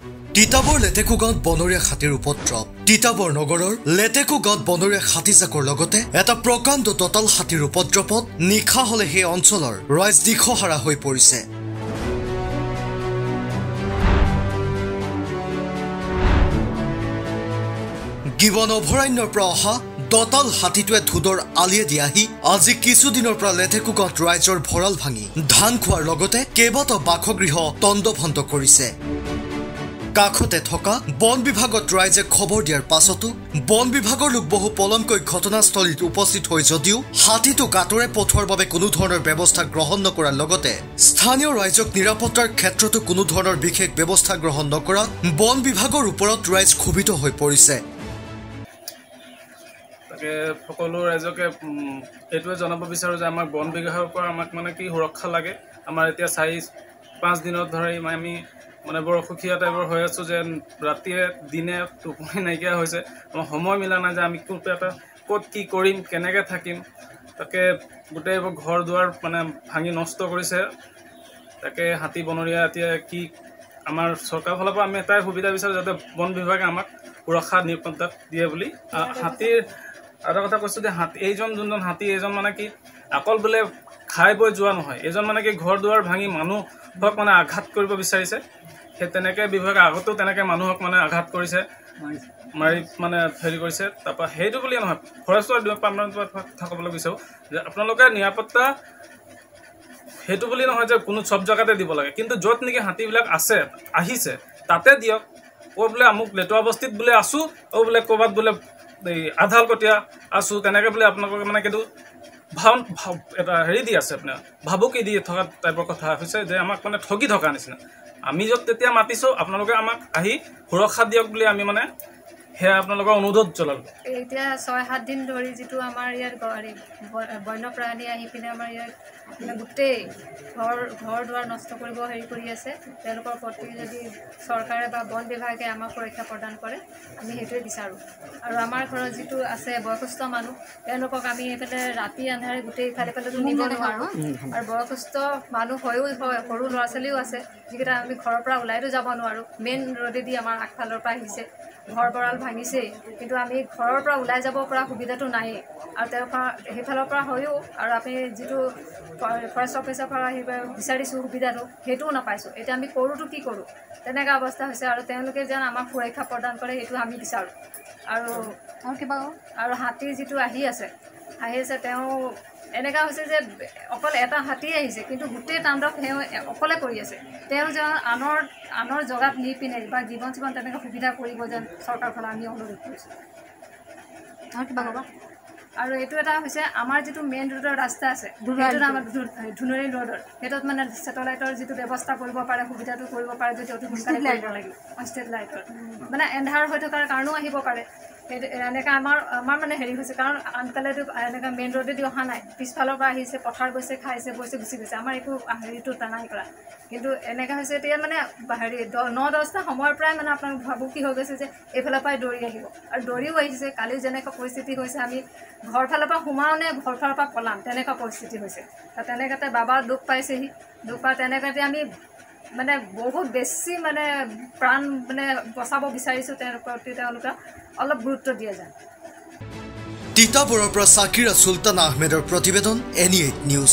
তিতাবৰ লেটেকু গাঁৱত বনৰীয়া হাতীৰ উপদ্ৰৱ। তিতাবৰ নগৰৰ লেটেকু গাঁৱত বনৰীয়া হাতী জাকৰ লগতে এটা প্ৰকাণ্ড দঁতাল হাতীৰ উপদ্ৰৱত নিশা হলে সেই অঞ্চলৰ ৰাইজ দিশহাৰা হৈ পৰিছে। গিবন অভয়াৰণ্যৰ পৰা অহা দঁতাল হাতীটোৱে ধুদৰ আলিয়ে দি আহি আজি কিছুদিনৰ পৰা লেটেকু গাঁৱত ৰাইজৰ ভঁৰাল ভাঙি ধান খোৱাৰ লগতে কেইবাটাও বাসগৃহ তণ্ডভণ্ড কৰিছে। কাষতে থকা বন বিভাগত ৰাইজে খবৰ দিয়াৰ পাছতো বন বিভাগৰ লোক বহু পলমকৈ ঘটনাস্থলীত উপস্থিত হৈ যদিও হাতীটো কাটৰে পঠোৱাৰ বাবে কোনো ধৰণৰ ব্যৱস্থা গ্ৰহণ নকৰাৰ লগতে স্থানীয় ৰাইজক নিৰাপত্তাৰ ক্ষেত্ৰতো কোনো ধৰণৰ বিশেষ ব্যৱস্থা গ্ৰহণ নকৰা বন বিভাগৰ ওপৰত ৰাইজ ক্ষোভিত হৈ পৰিছে। সকলো ৰাইজকে এইটোৱে জনাব বিচাৰোঁ যে আমাৰ বন বিভাগৰ পৰা আমাক মানে কি সুৰক্ষা লাগে। আমাৰ এতিয়া 4-5 দিনত ধৰি আমি মানে বৰ অসুখীয়া টাইপৰ হৈ আছোঁ যে ৰাতিয়ে দিনে টোপনি নাইকিয়া হৈছে। আমাৰ সময় মিলা নাই যে আমি ক'ত কি কৰিম, কেনেকৈ থাকিম। তাকে গোটেইবোৰ ঘৰ দুৱাৰ মানে ভাঙি নষ্ট কৰিছে। তাকে হাতী বনৰীয়া এতিয়া কি আমাৰ চৰকাৰৰ ফালৰ পৰা আমি এটাই সুবিধা বিচাৰোঁ যাতে বন বিভাগে আমাক সুৰক্ষা নিৰাপত্তা দিয়ে বুলি। হাতীৰ এটা কথা কৈছোঁ যে যোনজন হাতী এইজন মানে কি অকল বোলে খাই বৈ যোৱা নহয়, এইজন মানে কি ঘৰ দুৱাৰ ভাঙি মানুহক মানে আঘাত কৰিব বিচাৰিছে। সেই তেনেকৈ বিভাগে আগতেও তেনেকৈ মানুহক মানে আঘাত কৰিছে, মাৰি মানে হেৰি কৰিছে। তাৰপৰা সেইটো বুলিয়ে নহয়, ফৰেষ্টৰ ডিপাৰ্টমেণ্টৰ কথা ক'বলৈ বিচাৰোঁ যে আপোনালোকে নিৰাপত্তা সেইটো বুলি নহয় যে কোনো চব জেগাতে দিব লাগে, কিন্তু য'ত নেকি হাতীবিলাক আহিছে তাতে দিয়ক। বোলে আমুক লেতুৱা বস্তিত বোলে আছোঁ, বোলে ক'ৰবাত বোলে আধালকটীয়া আছোঁ, তেনেকৈ বোলে আপোনালোকে মানে কিন্তু এটা হেৰি দি আছে, আপোনাৰ ভাবুকি দি থকা টাইপৰ কথা হৈছে যে আমাক মানে ঠগি থকা নিচিনা। আমি য'ত তেতিয়া মাতিছোঁ আপোনালোকে আমাক আহি সুৰক্ষা দিয়ক বুলি আমি মানে সেয়া আপোনালোকৰ অনুৰোধ জনালোঁ। এতিয়া 6-7 দিন ধৰি যিটো আমাৰ ইয়াত বন্যপ্ৰাণী আহি পিনে আমাৰ ইয়াত গোটেই ঘৰ দুৱাৰ নষ্ট কৰিব হেৰি কৰি আছে, তেওঁলোকৰ প্ৰতি যদি চৰকাৰে বা বন বিভাগে আমাক সুৰক্ষা প্ৰদান কৰে আমি সেইটোৱে বিচাৰোঁ। আৰু আমাৰ ঘৰত যিটো আছে বয়সস্থ মানুহ, তেওঁলোকক আমি এইফালে ৰাতি আন্ধাৰে গোটেই ইফালেতো নিব নোৱাৰোঁ। আৰু বয়সস্থ মানুহ হৈও সৰু ল'ৰা ছোৱালীও আছে, যিকেইটা আমি ঘৰৰ পৰা ওলাইতো যাব নোৱাৰোঁ। মেইন ৰোডেদি আমাৰ আগফালৰ পৰা আহিছে, ঘৰ বৰাল ভাঙিছেই, কিন্তু আমি ঘৰৰ পৰা ওলাই যাব পৰা সুবিধাটো নায়েই। আৰু তেওঁৰ পৰা সেইফালৰ পৰা হৈও আৰু আমি যিটো ফৰেষ্ট অফিচৰ পৰা আহি বিচাৰিছোঁ সুবিধাটো, সেইটোও নাপাইছোঁ। এতিয়া আমি কৰোঁতো কি কৰোঁ, তেনেকুৱা অৱস্থা হৈছে। আৰু তেওঁলোকে যেন আমাক সুৰক্ষা প্ৰদান কৰে সেইটো আমি বিচাৰোঁ। আৰু হাতীৰ যিটো আহি আছে তেওঁ এনেকুৱা হৈছে যে অকল এটা হাতী আহিছে, কিন্তু গোটেই তাণ্ডৱ তেওঁ অকলে কৰি আছে। তেওঁ যেন আনৰ জেগাত নি পিনে বা জীৱন তেনেকৈ সুবিধা কৰিব যেন চৰকাৰৰ ফালে আমি অনুৰোধ কৰিছোঁ। আৰু এইটো এটা হৈছে আমাৰ যিটো মেইন ৰোডৰ ৰাস্তা আছে, সেইটোত আমাৰ ধুনুৰি ৰোডৰ সেইটোত মানে ছেটেলাইটৰ যিটো ব্যৱস্থা কৰিব পাৰে, সুবিধাটো কৰিব পাৰে যদি অতি সোনকালে কৰিব লাগিব। ষ্ট্ৰীট লাইটৰ মানে এন্ধাৰ হৈ থকাৰ কাৰণেও আহিব পাৰে। সেইটো এনেকৈ আমাৰ মানে হেৰি হৈছে, কাৰণ আনকালেতো এনেকৈ মেইন ৰোডেদি অহা নাই, পিছফালৰ পৰা আহিছে, পথাৰ গৈছে, খাইছে বৈছে, গুচি গৈছে। আমাৰ একো হেৰিটো নাই কৰা, কিন্তু এনেকৈ হৈছে এতিয়া মানে হেৰি 9-10টা সময়ৰ পৰাই মানে আপোনাক ভাবুকি হৈ গৈছে যে এইফালৰ পৰাই দৌৰি আহিব। আৰু দৌৰিও আহিছে। কালিও যেনেকুৱা পৰিস্থিতি হৈছে, আমি ঘৰ ফালৰ পৰা সোমাওঁ নে ঘৰ ফালৰ পৰা পলাম তেনেকুৱা পৰিস্থিতি হৈছে। তেনেকুৱাতে বাবা দুখ পাইছেহি, দুখ পাই তেনেকুৱাতে আমি মানে বহুত বেছি মানে প্ৰাণ মানে বচাব বিচাৰিছোঁ। তেওঁলোকে অলপ গুৰুত্ব দিয়া যায়। তিতাবৰৰ পৰা চাকিৰা চুলতান আহমেদৰ প্ৰতিবেদন NE8 নিউজ।